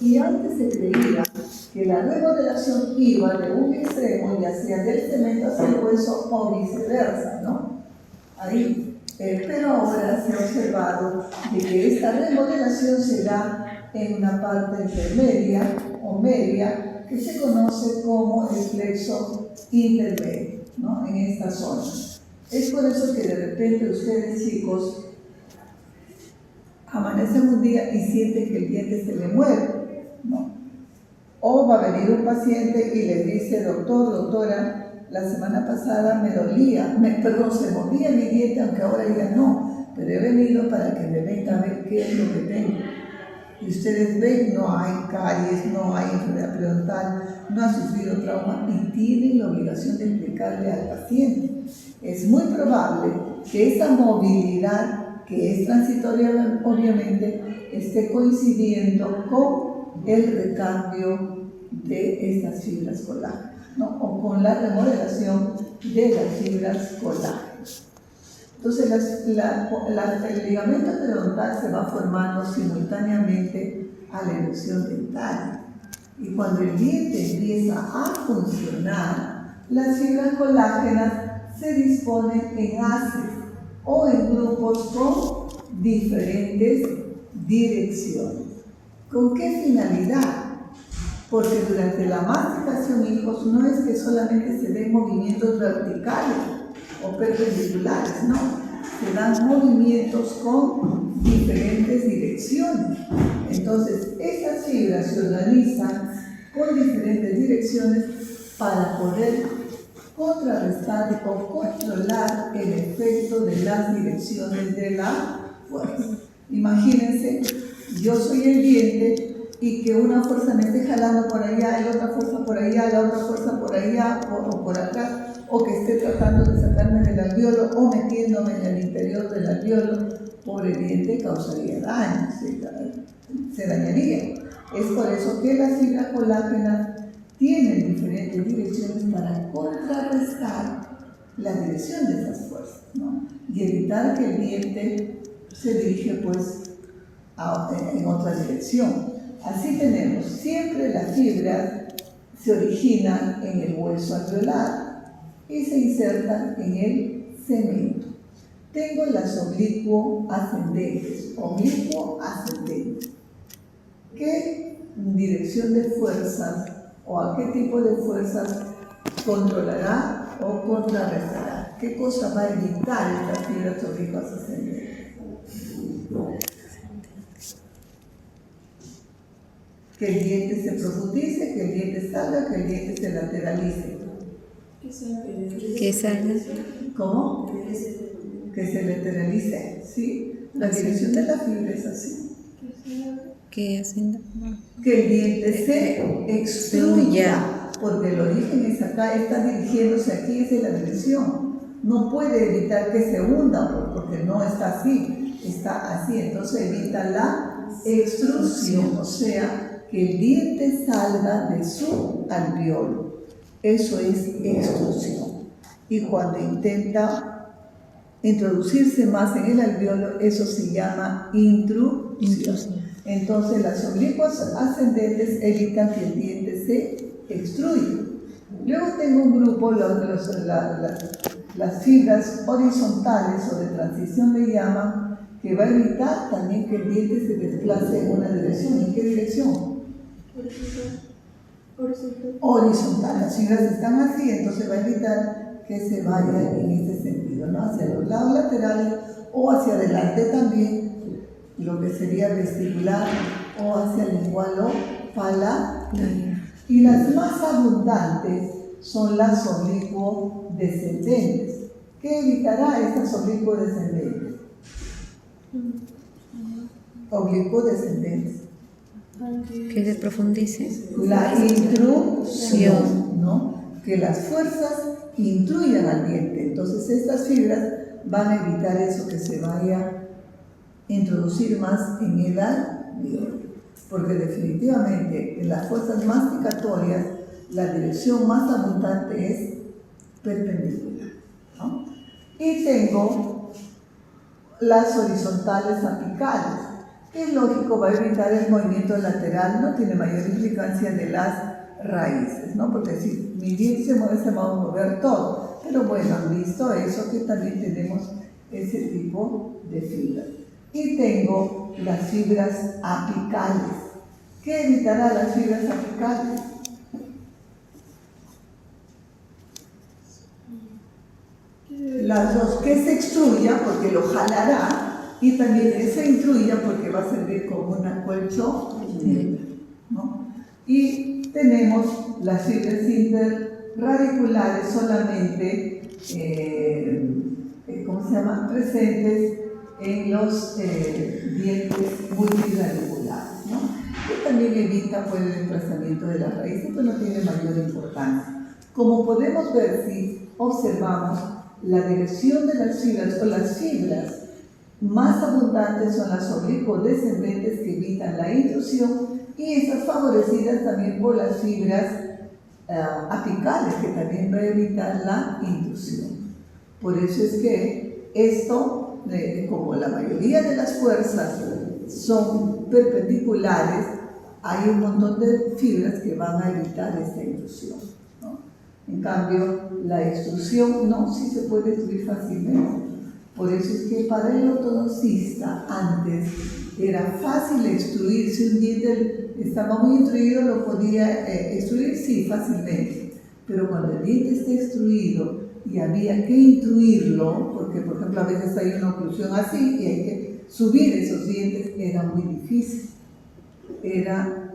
Y antes se creía que la remodelación iba de un extremo y hacia del cemento hacia el hueso o viceversa, ¿no? Ahí. Pero ahora se ha observado de que esta remodelación se da en una parte intermedia o media que se conoce como el plexo intermedio, ¿no? En esta zona. Es por eso que de repente ustedes, chicos, amanecen un día y sienten que el diente se le mueve, ¿no? O va a venir un paciente y le dice, doctor, doctora, la semana pasada me dolía, se movía mi diente, aunque ahora ya no, pero he venido para que me venga a ver qué es lo que tengo. Y ustedes ven, no hay caries, no hay enfermedad periodontal, no ha sufrido trauma y tienen la obligación de explicarle al paciente. Es muy probable que esa movilidad, que es transitoria obviamente, esté coincidiendo con el recambio de estas fibras colágenas, ¿no? O con la remodelación de las fibras colágenas. Entonces, el ligamento periodontal se va formando simultáneamente a la erosión dental. Y cuando el diente empieza a funcionar, las fibras colágenas se disponen en haces o en grupos con diferentes direcciones. ¿Con qué finalidad? Porque durante la masticación, hijos, no es que solamente se den movimientos verticales o perpendiculares, no, se dan movimientos con diferentes direcciones. Entonces, estas fibras se organizan con diferentes direcciones para poder contrarrestar o controlar el efecto de las direcciones de la fuerza. Imagínense, yo soy el diente y que una fuerza me esté jalando por allá, y otra fuerza por allá, la otra fuerza por allá o por acá, o que esté tratando de sacarme del alveolo o metiéndome en el interior del alveolo, pobre diente, causaría daño, se dañaría. Es por eso que las fibras colágenas tienen diferentes direcciones para contrarrestar la dirección de esas fuerzas, ¿no? Y evitar que el diente se dirige pues en otra dirección. Así tenemos, siempre las fibras se originan en el hueso alveolar y se insertan en el cemento. Tengo las oblicuo ascendentes. ¿Qué dirección de fuerzas o a qué tipo de fuerzas controlará o contrarrestará? ¿Qué cosa va a evitar estas fibras oblicuas ascendentes? Que el diente se profundice, que el diente salga, que el diente se lateralice. Que salga. ¿Cómo? Que se lateralice, ¿sí? La dirección de la fibra es así. Que ascienda. Que el diente se extruya, porque el origen es acá, está dirigiéndose aquí, esa es la dirección. No puede evitar que se hunda, porque no está así, está así. Entonces evita la extrusión, o sea, que el diente salga de su alveolo. Eso es extrusión. Y cuando intenta introducirse más en el alveolo, eso se llama intrusión. Entonces, las oblicuas ascendentes evitan que el diente se extruya. Luego tengo un grupo, las fibras horizontales o de transición le llaman, que va a evitar también que el diente se desplace en una dirección. ¿En qué dirección? Horizontal. Las fibras están así, entonces va a evitar que se vaya en este sentido, ¿no? Hacia los lados laterales o hacia adelante también, lo que sería vestibular, o hacia lingual o palatar. Y las más abundantes son las oblicuo descendentes. ¿Qué evitará estas oblicuo descendentes? Oblicuo descendentes. Que se profundice. La intrusión, ¿no? Que las fuerzas intruyan al diente. Entonces estas fibras van a evitar eso, que se vaya a introducir más en el alveolo. Porque definitivamente en las fuerzas masticatorias la dirección más abundante es perpendicular, ¿no? Y tengo las horizontales apicales, Es lógico, va a evitar el movimiento lateral, no tiene mayor implicancia de las raíces, ¿no? Porque si mi diente se mueve, se va a mover todo. Pero bueno, han visto eso, que también tenemos ese tipo de fibras. Y tengo las fibras apicales. ¿Qué evitará las fibras apicales? Las dos, que se extruya porque lo jalará, y también que se intruya porque va a servir como una colchón, ¿no? Y tenemos las fibras interradiculares solamente, ¿cómo se llama?, presentes en los dientes multirradiculares, ¿no? Que también evita pues, el desplazamiento de las raíces, pues no tiene mayor importancia. Como podemos ver si observamos la dirección de las fibras o las fibras más abundantes son las oblicuo-descendentes que evitan la intrusión, y estas favorecidas también por las fibras apicales, que también va a evitar la intrusión. Por eso es que esto, como la mayoría de las fuerzas son perpendiculares, hay un montón de fibras que van a evitar esta intrusión, ¿no? En cambio, la extrusión no, sí se puede extruir fácilmente. Por eso es que para el ortodoncista antes era fácil extruir. Si un diente estaba muy intruido, lo podía extruir, sí, fácilmente. Pero cuando el diente está extruido y había que intruirlo, porque por ejemplo a veces hay una oclusión así y hay que subir esos dientes, era muy difícil. Era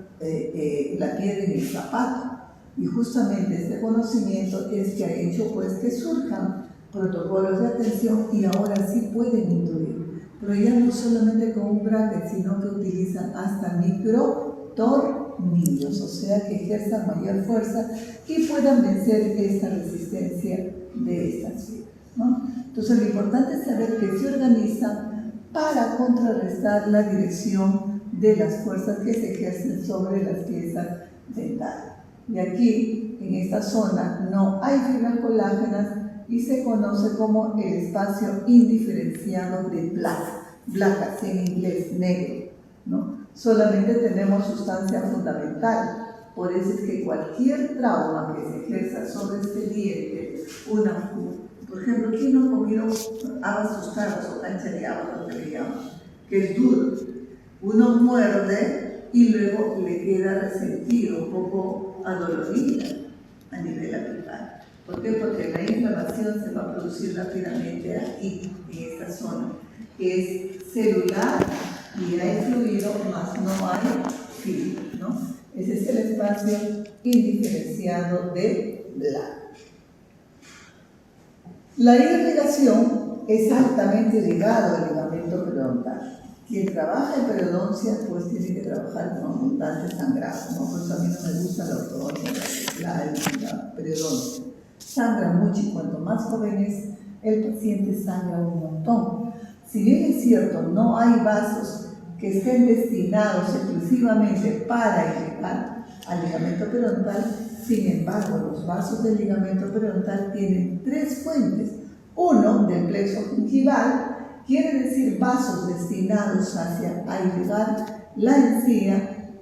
la piedra en el zapato. Y justamente este conocimiento es que ha hecho pues que surjan protocolos de atención y ahora sí pueden intruir, pero ya no solamente con un bracket, sino que utilizan hasta microtornillos, o sea que ejerzan mayor fuerza y puedan vencer esta resistencia de estas fibras, ¿no? Entonces lo importante es saber que se organizan para contrarrestar la dirección de las fuerzas que se ejercen sobre las piezas dentales. Y aquí, en esta zona, no hay fibras colágenas y se conoce como el espacio indiferenciado de black, en inglés, negro, ¿no? Solamente tenemos sustancia fundamental. Por eso es que cualquier trauma que se ejerza sobre este diente, por ejemplo, ¿quién no ha comido habas tostadas o cancha de habas, lo que le llaman? Que es duro. Uno muerde y luego le queda resentido, un poco adolorida a nivel apical. ¿Por qué? Porque la inflamación se va a producir rápidamente aquí, en esta zona, que es celular y hay fluido, más no hay fibra, ¿no? Ese es el espacio indiferenciado de Black. La irrigación es altamente ligado al ligamento periodontal. Quien trabaja en periodoncia, pues tiene que trabajar con abundante sangrado, ¿no? Por eso a mí no me gusta la ortodoncia, la periodoncia. Sangra mucho y cuanto más joven es, el paciente sangra un montón. Si bien es cierto, no hay vasos que estén destinados exclusivamente para irrigar al ligamento periodontal, sin embargo, los vasos del ligamento periodontal tienen tres fuentes. Uno, del plexo gingival, quiere decir vasos destinados hacia irrigar la encía.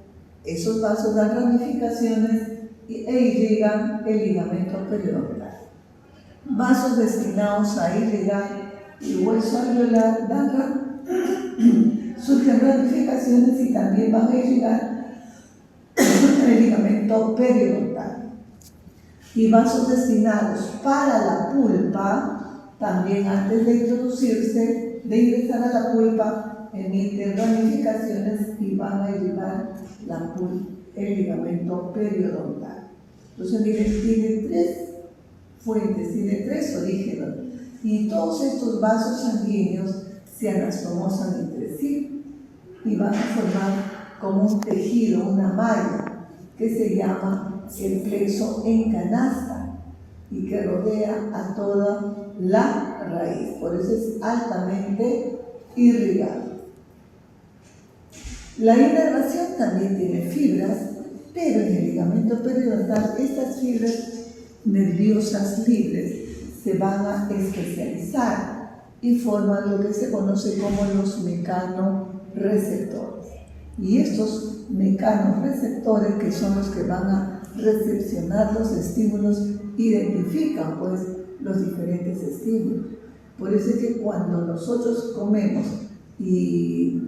Esos vasos dan ramificaciones e irrigan el ligamento periodontal. Vasos destinados a irrigar el hueso alveolar surgen ramificaciones y también van a irrigar el ligamento periodontal. Y vasos destinados para la pulpa, también antes de introducirse, de ingresar a la pulpa, emiten ramificaciones y van a irrigar el ligamento periodontal. Entonces, miren, tiene tres fuentes, tiene tres orígenes, y todos estos vasos sanguíneos se anastomosan entre sí y van a formar como un tejido, una malla, que se llama el plexo en canasta y que rodea a toda la raíz. Por eso es altamente irrigado. La inervación también tiene fibras, pero en el ligamento periodontal estas fibras nerviosas libres se van a especializar y forman lo que se conoce como los receptores. Y estos mecanorreceptores, que son los que van a recepcionar los estímulos, identifican pues los diferentes estímulos. Por eso es que cuando nosotros comemos y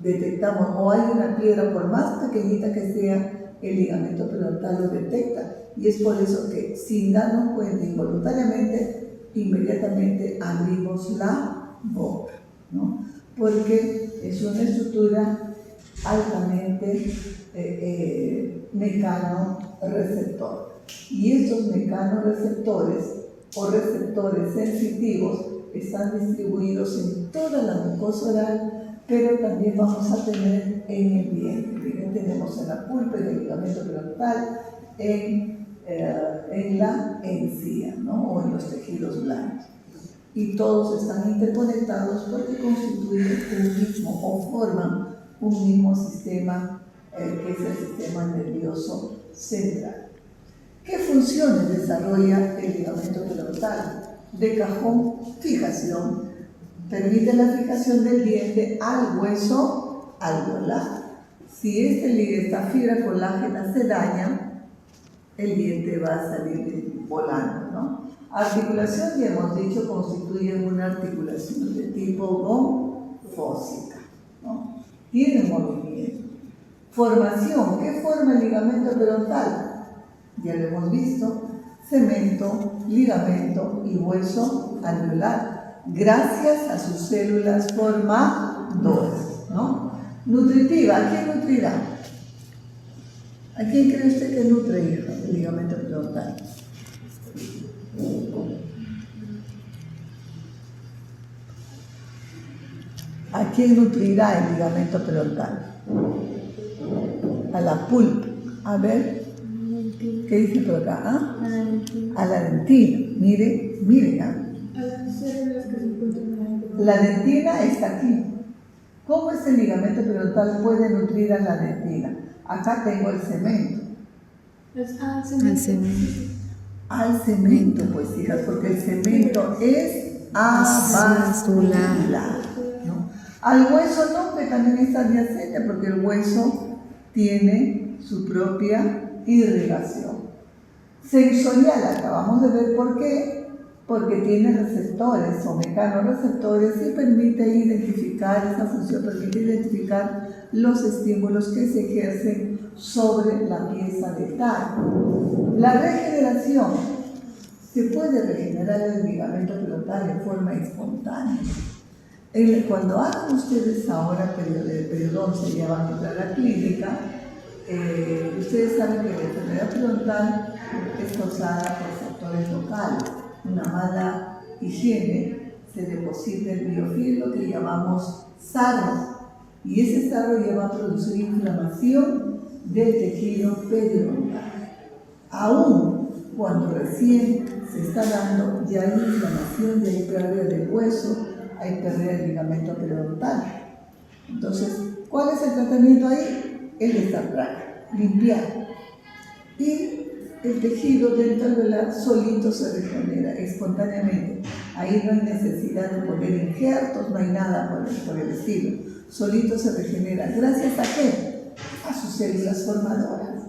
detectamos o hay una piedra, por más pequeñita que sea, el ligamento periodontal lo detecta. Y es por eso que, sin darnos cuenta, involuntariamente, inmediatamente abrimos la boca, ¿no? Porque es una estructura altamente mecanorreceptor. Y estos mecanorreceptores o receptores sensitivos están distribuidos en toda la mucosa oral, pero también vamos a tener en el diente. Tenemos en la pulpa, en el ligamento periodontal, en la encía, ¿no? O en los tejidos blandos. Y todos están interconectados porque constituyen un mismo o forman un mismo sistema, que es el sistema nervioso central. ¿Qué funciones desarrolla el ligamento periodontal? De cajón, fijación. Permite la fijación del diente al hueso alveolar. Si esta fibra colágena se daña, el diente va a salir volando, ¿no? Articulación, ya hemos dicho, constituye una articulación de tipo gonfósica, ¿no? Tiene movimiento. Formación, ¿qué forma el ligamento periodontal? Ya lo hemos visto, cemento, ligamento y hueso alveolar, gracias a sus células formadoras, ¿no? Nutritiva, ¿a quién nutrirá? ¿A quién cree usted que nutre el ligamento periodontal? ¿A quién nutrirá el ligamento periodontal? A la pulpa. A ver, ¿qué dice por acá? ¿Ah? A la dentina. Miren. A las células que se encuentran en la dentina está aquí. ¿Cómo es el ligamento periodontal puede nutrir a la dentina? Acá tengo el cemento. Al cemento, pues hijas, porque el cemento es avascular, ¿no? Al hueso no, que también es adyacente, porque el hueso tiene su propia irrigación. Sensorial, acabamos de ver por qué, porque tiene receptores o mecanorreceptores y permite identificar, esta función permite identificar los estímulos que se ejercen sobre la pieza dental. La regeneración, se puede regenerar el ligamento periodontal en forma espontánea. Cuando hagan ustedes ahora periodoncia, ya van a entrar a la clínica, ustedes saben que la enfermedad periodontal es causada por factores locales. Una mala higiene, se deposita el biofilm, que llamamos sarro, y ese sarro lleva a producir inflamación del tejido periodontal. Aún cuando recién se está dando, ya hay inflamación, ya hay pérdida del hueso, hay pérdida del ligamento periodontal. Entonces, ¿cuál es el tratamiento ahí? El desarraigar, limpiar. Y el tejido dental solito se regenera espontáneamente. Ahí no hay necesidad de poner injertos, no hay nada por el estilo. Solito se regenera. ¿Gracias a qué? A sus células formadoras.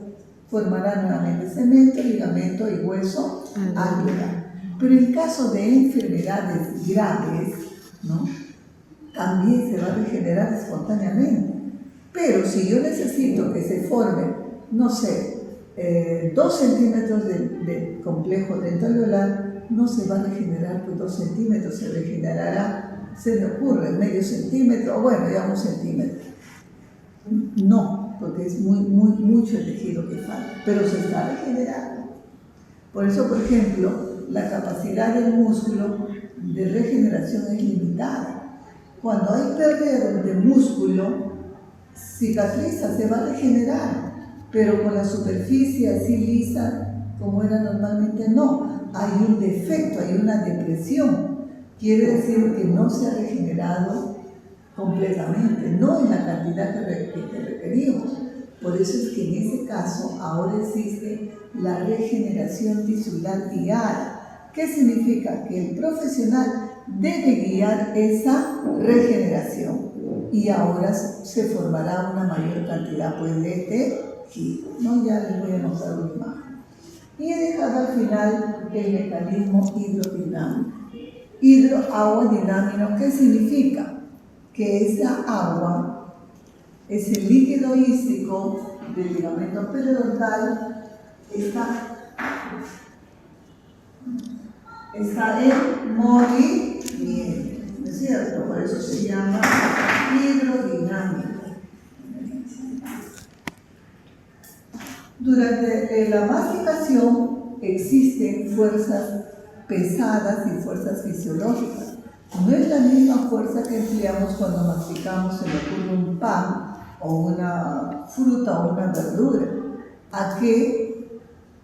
Formará nuevamente cemento, ligamento y hueso alveolar. Pero en caso de enfermedades graves, ¿no? También se va a regenerar espontáneamente. Pero si yo necesito que se forme, no sé, 2 centímetros de complejo dental-alveolar, no se va a regenerar por 2 centímetros, se regenerará, se me ocurre, medio centímetro, o bueno, ya 1 centímetro. No, porque es mucho el tejido que falta, pero se está regenerando. Por eso, por ejemplo, la capacidad del músculo de regeneración es limitada. Cuando hay pérdida de músculo, cicatriza, se va a regenerar, pero con la superficie así lisa como era normalmente no. Hay un defecto, hay una depresión. Quiere decir que no se ha regenerado completamente, no en la cantidad que requerimos. Por eso es que en ese caso ahora existe la regeneración tisular guiada. ¿Qué significa? Que el profesional debe guiar esa regeneración. y ahora se formará una mayor cantidad pues, de tejido, ¿no? Ya les voy a mostrar una imagen. Y he dejado al final el mecanismo hidrodinámico. Agua dinámico, ¿qué significa? Que esa agua, ese líquido hídrico del ligamento periodontal está en movimiento, ¿no es cierto? Por eso se llama hidrodinámico. Durante la masticación existen fuerzas pesadas y fuerzas fisiológicas. No es la misma fuerza que empleamos cuando masticamos, se le ocurre un pan o una fruta o una verdura, a que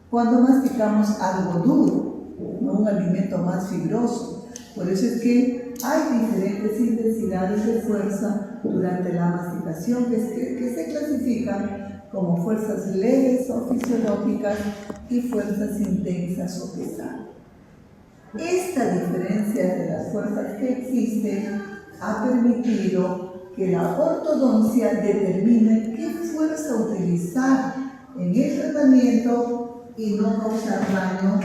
cuando masticamos algo duro, ¿no? Un alimento más fibroso. Por eso es que hay diferentes intensidades de fuerza durante la masticación que se clasifican como fuerzas leves o fisiológicas y fuerzas intensas o pesadas. Esta diferencia de las fuerzas que existen ha permitido que la ortodoncia determine qué fuerza utilizar en el tratamiento y no causar daño